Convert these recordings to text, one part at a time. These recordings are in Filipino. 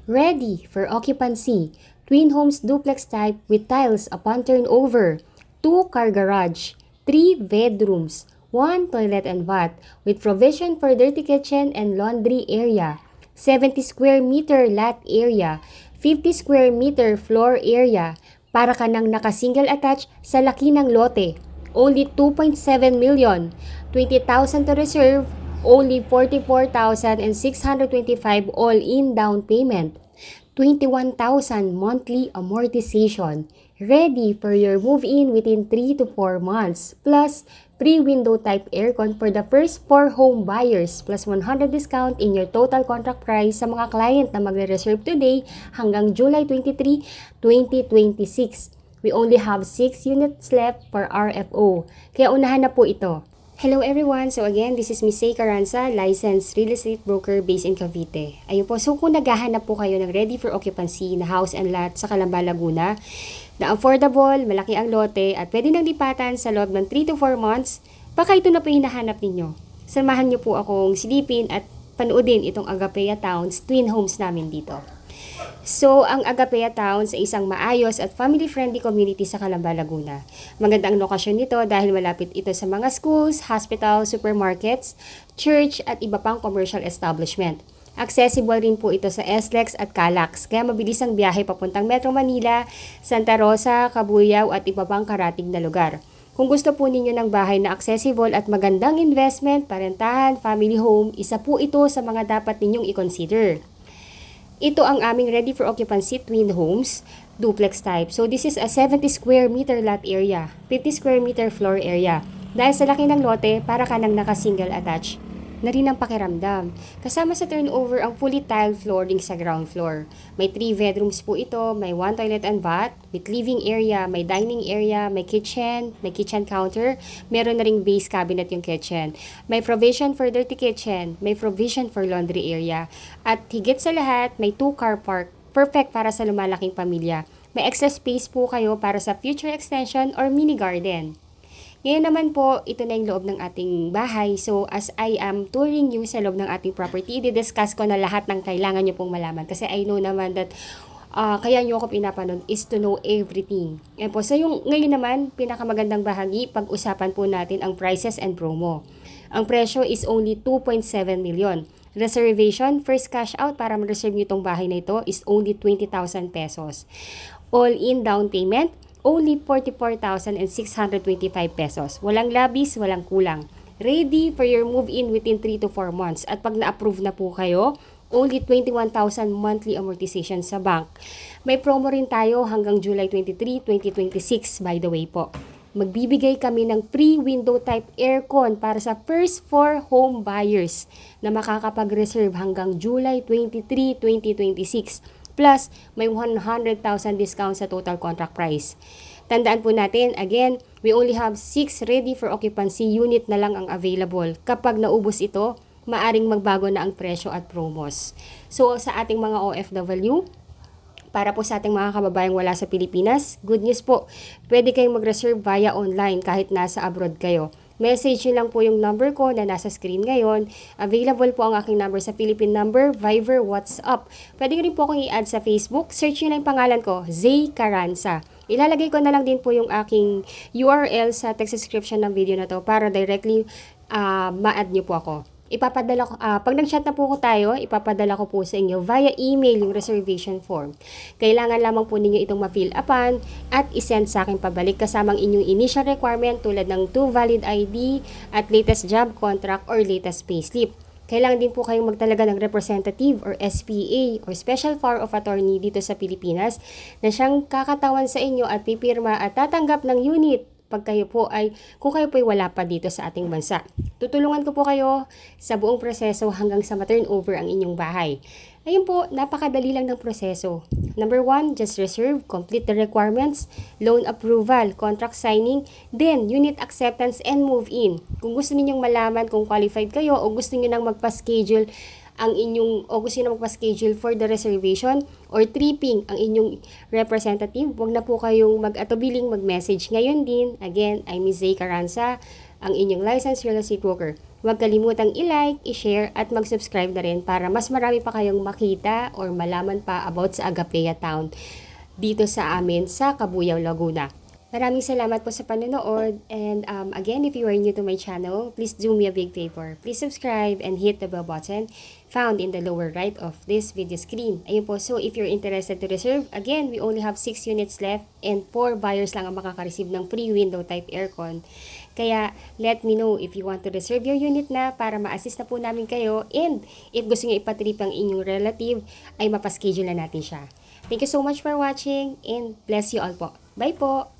Ready for occupancy. Twin homes duplex type with tiles upon turnover. 2-car garage. 3 bedrooms. 1 toilet and bath with provision for dirty kitchen and laundry area. 70 square meter lot area. 50 square meter floor area. Para ka nang naka-single attach sa laki ng lote. Only 2.7 million. 20,000 to reserve. Only 44,625 all-in down payment. 21,000 monthly amortization. Ready for your move-in within 3 to 4 months. Plus, free window type aircon for the first 4 home buyers. Plus 100 discount in your total contract price sa mga client na magre-reserve today hanggang July 23, 2026. We only have 6 units left for RFO. Kaya unahan na po ito. Hello everyone! So again, this is Miss Say Caranza, licensed real estate broker based in Cavite. Ayun po, so kung naghahanap po kayo ng ready for occupancy na house and lot sa Calamba, Laguna, na affordable, malaki ang lote, at pwede nang lipatan sa loob ng 3 to 4 months, baka ito na po yung hinahanap ninyo. Samahan niyo po akong silipin at panoodin itong Agapea Towns twin homes namin dito. So, ang Agapea Towns ay isang maayos at family-friendly community sa Calamba, Laguna. Maganda ang lokasyon nito dahil malapit ito sa mga schools, hospital, supermarkets, church at iba pang commercial establishment. Accessible rin po ito sa SLEX at CALAX, kaya mabilis ang biyahe papuntang Metro Manila, Santa Rosa, Cabuyao at iba pang karatig na lugar. Kung gusto po ninyo ng bahay na accessible at magandang investment, parentahan, family home, isa po ito sa mga dapat ninyong i-consider. Ito ang aming ready for occupancy twin homes, duplex type. So this is a 70 square meter lot area, 50 square meter floor area. Dahil sa laki ng lote, para ka nang naka-single attach na rin ang pakiramdam. Kasama sa turnover ang fully tiled flooring sa ground floor. May 3 bedrooms po ito, may 1 toilet and bath, with living area, may dining area, may kitchen counter, meron na ring base cabinet yung kitchen. May provision for dirty kitchen, may provision for laundry area, at higit sa lahat, may 2-car park, perfect para sa lumalaking pamilya. May extra space po kayo para sa future extension or mini garden. Ngayon naman po, ito na yung loob ng ating bahay. So, as I am touring you sa loob ng ating property, i-discuss ko na lahat ng kailangan nyo pong malaman. Kasi I know naman that kaya nyo ako pinapanood is to know everything. Yan po. So, ngayon naman, pinakamagandang bahagi, pag-usapan po natin ang prices and promo. Ang presyo is only 2.7 million. Reservation, first cash out para ma-reserve nyo itong bahay na ito is only 20,000 pesos. All-in down payment, only 44,625 pesos. Walang labis, walang kulang. Ready for your move-in within 3 to 4 months. At pag na-approve na po kayo, only 21,000 monthly amortization sa bank. May promo rin tayo hanggang July 23, 2026 by the way po. Magbibigay kami ng free window type aircon para sa first 4 home buyers na makakapag-reserve hanggang July 23, 2026. Plus, may 100,000 discount sa total contract price. Tandaan po natin, again, we only have 6 ready for occupancy unit na lang ang available. Kapag naubos ito, maaring magbago na ang presyo at promos. So, sa ating mga OFW, para po sa ating mga kababayang wala sa Pilipinas, good news po, pwede kayong mag-reserve via online kahit nasa abroad kayo. Message nyo lang po yung number ko na nasa screen ngayon. Available po ang aking number sa Philippine number, Viber, WhatsApp. Pwede rin po akong i-add sa Facebook. Search nyo lang yung pangalan ko, Zay Caranza. Ilalagay ko na lang din po yung aking URL sa text description ng video na to para directly ma-add nyo po ako. Ipapadala ko, pag nag-chat na po tayo, ipapadala ko po sa inyo via email yung reservation form. Kailangan lamang po ninyo itong ma-fill upan at isend sa akin pabalik kasamang inyong initial requirement tulad ng 2 valid ID at latest job contract or latest payslip. Kailangan din po kayong magtalaga ng representative or SPA or Special Power of Attorney dito sa Pilipinas na siyang kakatawan sa inyo at pipirma at tatanggap ng unit kung kayo po ay wala pa dito sa ating bansa. Tutulungan ko po kayo sa buong proseso hanggang sa ma-turnover ang inyong bahay. Ayun po, napakadali lang ng proseso. Number 1, just reserve, complete the requirements, loan approval, contract signing, then unit acceptance and move in. Kung gusto ninyong malaman kung qualified kayo o gusto niyo nang magpa-schedule magpa-schedule for the reservation or tripping ang inyong representative, huwag na po kayong mag-atubiling mag-message ngayon din. Again, I'm Miss Zay Caranza, ang inyong licensed real estate broker. Huwag kalimutang i-like, i-share at mag-subscribe na rin para mas marami pa kayong makita or malaman pa about sa Agapea Town dito sa amin sa Cabuyao, Laguna. Maraming salamat po sa panonood, and again, if you are new to my channel, please do me a big favor. Please subscribe and hit the bell button found in the lower right of this video screen. Ayun po, so if you're interested to reserve, again, we only have 6 units left and 4 buyers lang ang makaka-receive ng free window type aircon. Kaya let me know if you want to reserve your unit na para ma-assist na po namin kayo, and if gusto nyo ipatrip ang inyong relative, ay mapaschedule na natin siya. Thank you so much for watching and bless you all po. Bye po!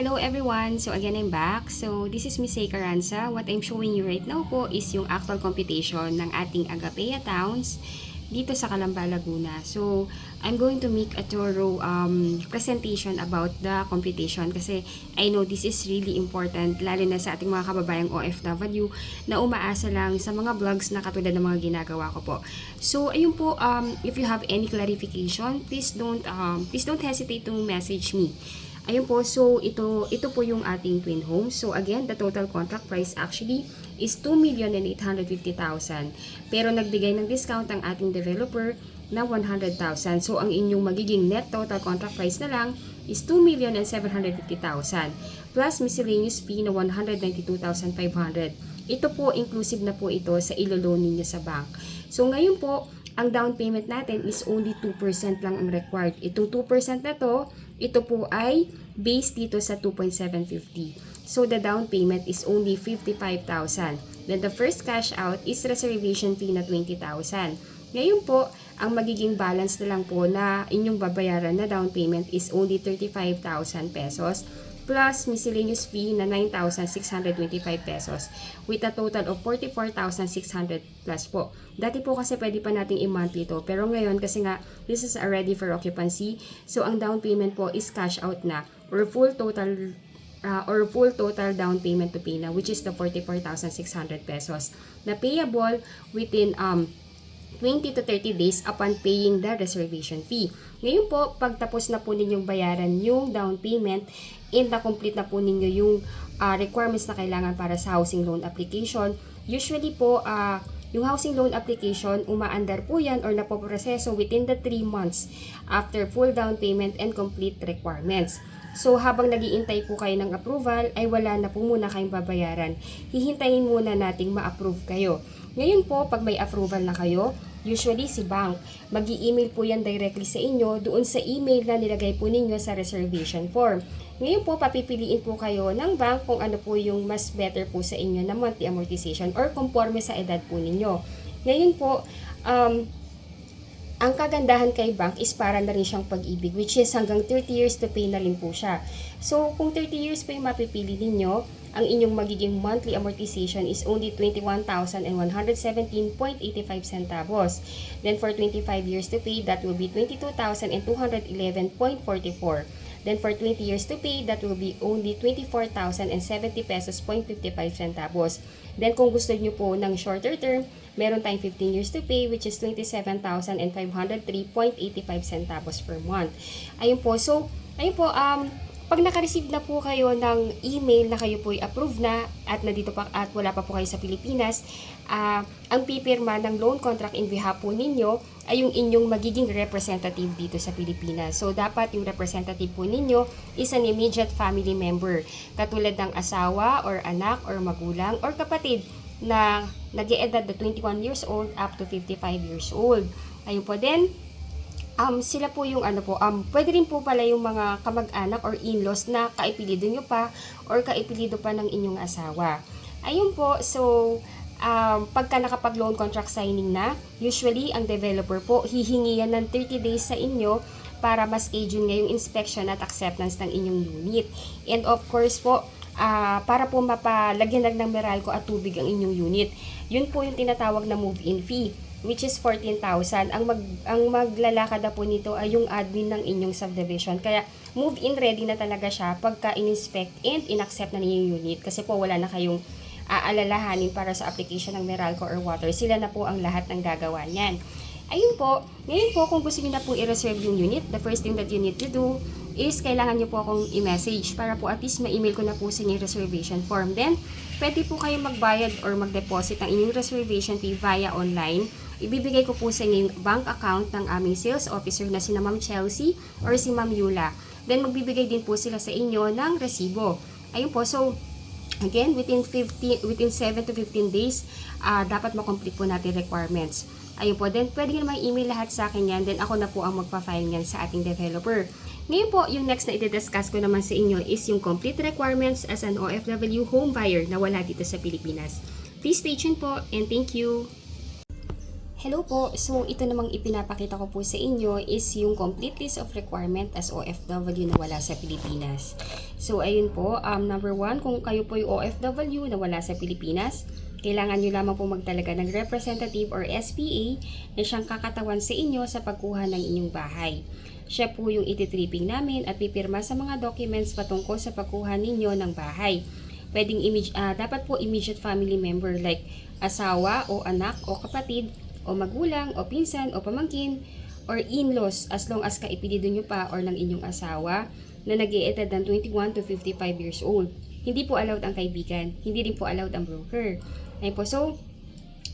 Hello everyone! So again, I'm back. So this is Miss Say Caranza. What I'm showing you right now po is yung actual computation ng ating Agapea Towns dito sa Calamba, Laguna. So I'm going to make a thorough presentation about the computation kasi I know this is really important, lalo na sa ating mga kababayang OFW na umaasa lang sa mga vlogs na katulad ng mga ginagawa ko po. So ayun po, if you have any clarification, please don't hesitate to message me. Ayun po, so ito po yung ating twin home. So again, the total contract price actually is 2,850,000. Pero nagbigay ng discount ang ating developer na 100,000. So ang inyong magiging net total contract price na lang is 2,750,000 plus miscellaneous fee na 192,500. Ito po, inclusive na po ito sa ilo-loan ninyo sa bank. So ngayon po, ang down payment natin is only 2% lang ang required. Itong 2% na to, ito po ay based dito sa 2.750. So the down payment is only 55,000. Then the first cash out is reservation fee na 20,000. Ngayon po, ang magiging balance na lang po na inyong babayaran na down payment is only 35,000 pesos plus miscellaneous fee na 9,625 pesos with a total of 44,600 plus po. Dati po kasi pwede pa nating i-monthly to, pero ngayon kasi nga this is already for occupancy, so ang down payment po is cash out na or full total down payment to pay na, which is the 44,600 pesos na payable within 20 to 30 days upon paying the reservation fee. Ngayon po, pagtapos na po ninyong bayaran yung down payment and na-complete na po ninyo yung requirements na kailangan para sa housing loan application, usually po, yung housing loan application, umaandar po yan or napoproseso within the 3 months after full down payment and complete requirements. So, habang nag-iintay po kayo ng approval, ay wala na po muna kayong babayaran. Hihintayin muna nating ma-approve kayo. Ngayon po, pag may approval na kayo, usually si bank, mag-i-email po yan directly sa inyo doon sa email na nilagay po ninyo sa reservation form. Ngayon po, papipiliin po kayo ng bank kung ano po yung mas better po sa inyo na monthly amortization or conforme sa edad po ninyo. Ngayon po, ang kagandahan kay bank is para na rin siyang pag-ibig, which is hanggang 30 years to pay na rin po siya. So, kung 30 years po yung mapipili ninyo, ang inyong magiging monthly amortization is only 21,117.85 centavos. Then, for 25 years to pay, that will be 22,211.44. Then, for 20 years to pay, that will be only 24,070 pesos 55 centavos. Then, kung gusto nyo po ng shorter term, meron tayong 15 years to pay, which is 27,503.85 centavos per month. Ayun po. So, ayun po, pag naka-receive na po kayo ng email na kayo po i-approve na at nandito pa at wala pa po kayo sa Pilipinas, ang pipirma ng loan contract in behalf po ninyo ay yung inyong magiging representative dito sa Pilipinas. So, dapat yung representative po ninyo is an immediate family member, katulad ng asawa or anak or magulang or kapatid na nag-e-edad na 21 years old up to 55 years old. Ayun po din. Sila po yung pwede rin po pala yung mga kamag-anak or in-laws na kaipilido nyo pa or kaipilido pa ng inyong asawa. Ayun po, so pagka nakapag-loan contract signing na, usually ang developer po hihingi yan ng 30 days sa inyo para ma-schedule ngayong inspection at acceptance ng inyong unit. And of course po, para po mapalagyan lang ng Meralco at tubig ang inyong unit. Yun po yung tinatawag na move-in fee, which is 14,000. Ang maglalakad na po nito ay yung admin ng inyong subdivision. Kaya move-in ready na talaga siya pagka in-inspect and in-accept na niyo yung unit. Kasi po wala na kayong aalalahanin para sa application ng Meralco or water. Sila na po ang lahat ng gagawa niyan. Ayun po, ngayon po kung gusto niyo na po i-reserve yung unit, the first thing that you need to do is kailangan niyo po akong i-message para po at least ma-email ko na po sa inyong reservation form. Then, pwede po kayong magbayad or mag-deposit ng inyong reservation fee via online. Ibibigay ko po sa inyo yung bank account ng aming sales officer na si Ma'am Chelsea or si Ma'am Yula. Then, magbibigay din po sila sa inyo ng resibo. Ayun po, so again, within 7 to 15 days, dapat makomplete po natin requirements. Ayun po, then pwede nyo naman email lahat sa akin yan, then ako na po ang magpa-file yan sa ating developer. Ngayon po, yung next na i-discuss ko naman sa inyo is yung complete requirements as an OFW home buyer na wala dito sa Pilipinas. Please stay tuned po and thank you! Hello po, so ito namang ipinapakita ko po sa inyo is yung complete list of requirement as OFW na wala sa Pilipinas. So ayun po, number 1, kung kayo po yung OFW na wala sa Pilipinas, kailangan nyo lamang po magtalaga ng representative or SPA na siyang kakatawan sa inyo sa pagkuha ng inyong bahay. Siya po yung ititripping namin at pipirma sa mga documents patungkol sa pagkuha ninyo ng bahay. Dapat po immediate family member like asawa o anak o kapatid o magulang o pinsan o pamangkin or in-laws as long as kaipilido nyo pa or ng inyong asawa na nag-i-edad ng 21 to 55 years old. Hindi po allowed ang kaibigan, hindi rin po allowed ang broker. Ayun po, so,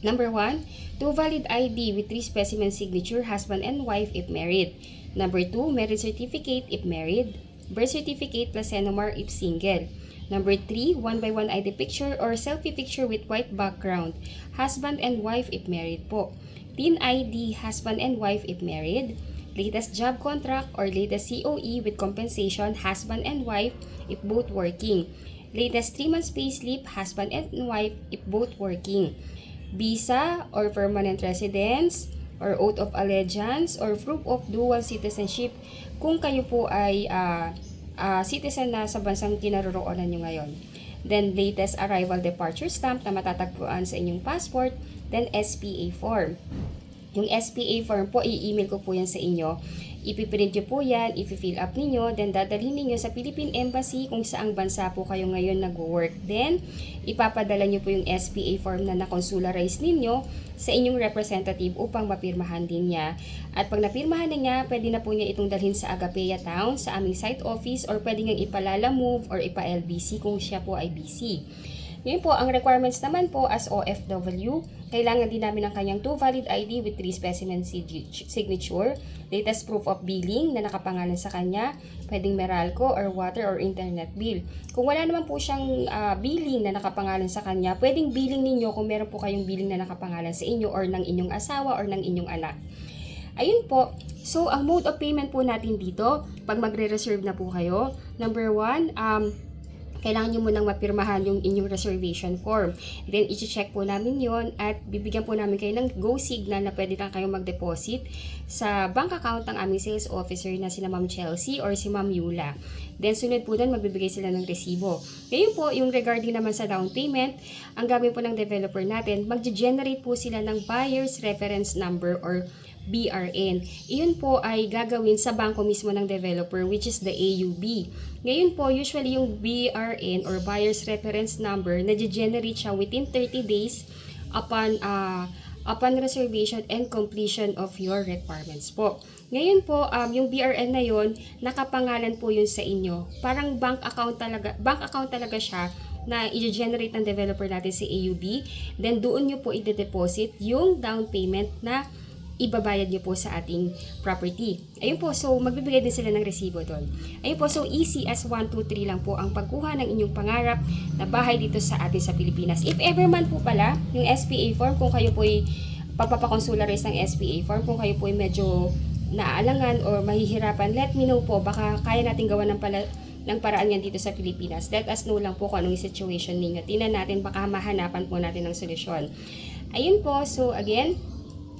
number 1, 2 valid ID with 3 specimen signature, husband and wife if married. Number 2, marriage certificate if married, birth certificate plus NOMAR if single. Number 3, 1x1 ID picture or selfie picture with white background, husband and wife if married po. TIN ID, husband and wife if married. Latest job contract or latest COE with compensation, husband and wife if both working. Latest 3 months payslip, husband and wife if both working. Visa or permanent residence or oath of allegiance or proof of dual citizenship kung kayo po ay citizen na sa bansang kinaroroonan nyo ngayon. Then latest arrival departure stamp na matatagpuan sa inyong passport. Then SPA form. Yung SPA form po, i-email ko po yan sa inyo. Ipiprint nyo po yan, ipi-fill up ninyo, then dadalhin ninyo sa Philippine Embassy kung saang bansa po kayo ngayon nag-work. Then, ipapadala nyo po yung SPA form na na-consularize ninyo sa inyong representative upang mapirmahan din niya. At pag napirmahan na niya, pwede na po niya itong dalhin sa Agapea Town, sa aming site office, or pwede niyang ipalala move or ipa-LBC kung siya po ay busy. Yun po, ang requirements naman po as OFW, kailangan din namin ng kanyang 2 valid ID with 3 specimen signature, latest proof of billing na nakapangalan sa kanya, pwedeng Meralco or water or internet bill. Kung wala naman po siyang billing na nakapangalan sa kanya, pwedeng billing ninyo kung meron po kayong billing na nakapangalan sa inyo or ng inyong asawa or ng inyong anak. Ayun po, so ang mode of payment po natin dito, pag magre-reserve na po kayo, number 1, kailangan nyo munang mapirmahan yung inyong reservation form. Then, i-check po namin yon at bibigyan po namin kayo ng go signal na pwede lang kayong mag-deposit sa bank account ng aming sales officer na si Ma'am Chelsea or si Ma'am Yula. Then, sunod po doon, magbibigay sila ng resibo. Ngayon po, yung regarding naman sa down payment, ang gagawin po ng developer natin, mag-generate po sila ng Buyer's Reference Number or BRN. Iyon po ay gagawin sa bangko mismo ng developer which is the AUB. Ngayon po, usually yung BRN or Buyer's Reference Number, na-generate siya within 30 days upon reservation and completion of your requirements po. Ngayon po, yung BRN na yon, nakapangalan po yun sa inyo. Parang bank account talaga siya na i-generate ng developer natin sa AUB. Then doon nyo po i-deposit yung down payment na ibabayad nyo po sa ating property. Ayun po, so magbibigay din sila ng resibo doon. Ayun po, so easy as 1, 2, 3 lang po ang pagkuha ng inyong pangarap na bahay dito sa atin sa Pilipinas. If ever man po pala, yung SPA form, kung kayo po ay pagpapakonsularize ng SPA form, kung kayo po ay medyo naaalangan or mahihirapan, let me know po, baka kaya natin gawa ng paraan yan dito sa Pilipinas. Let us know lang po kung anong situation ninyo. Tingnan natin, baka mahanapan po natin ng solusyon. Ayun po, so again,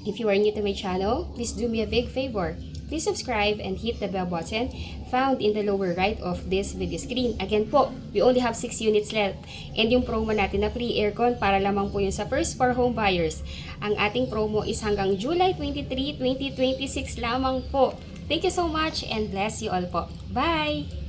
If you are new to my channel, please do me a big favor. Please subscribe and hit the bell button found in the lower right of this video screen. Again po, we only have 6 units left. And yung promo natin na free aircon para lamang po yun sa first for home buyers. Ang ating promo is hanggang July 23, 2026 lamang po. Thank you so much and bless you all po. Bye!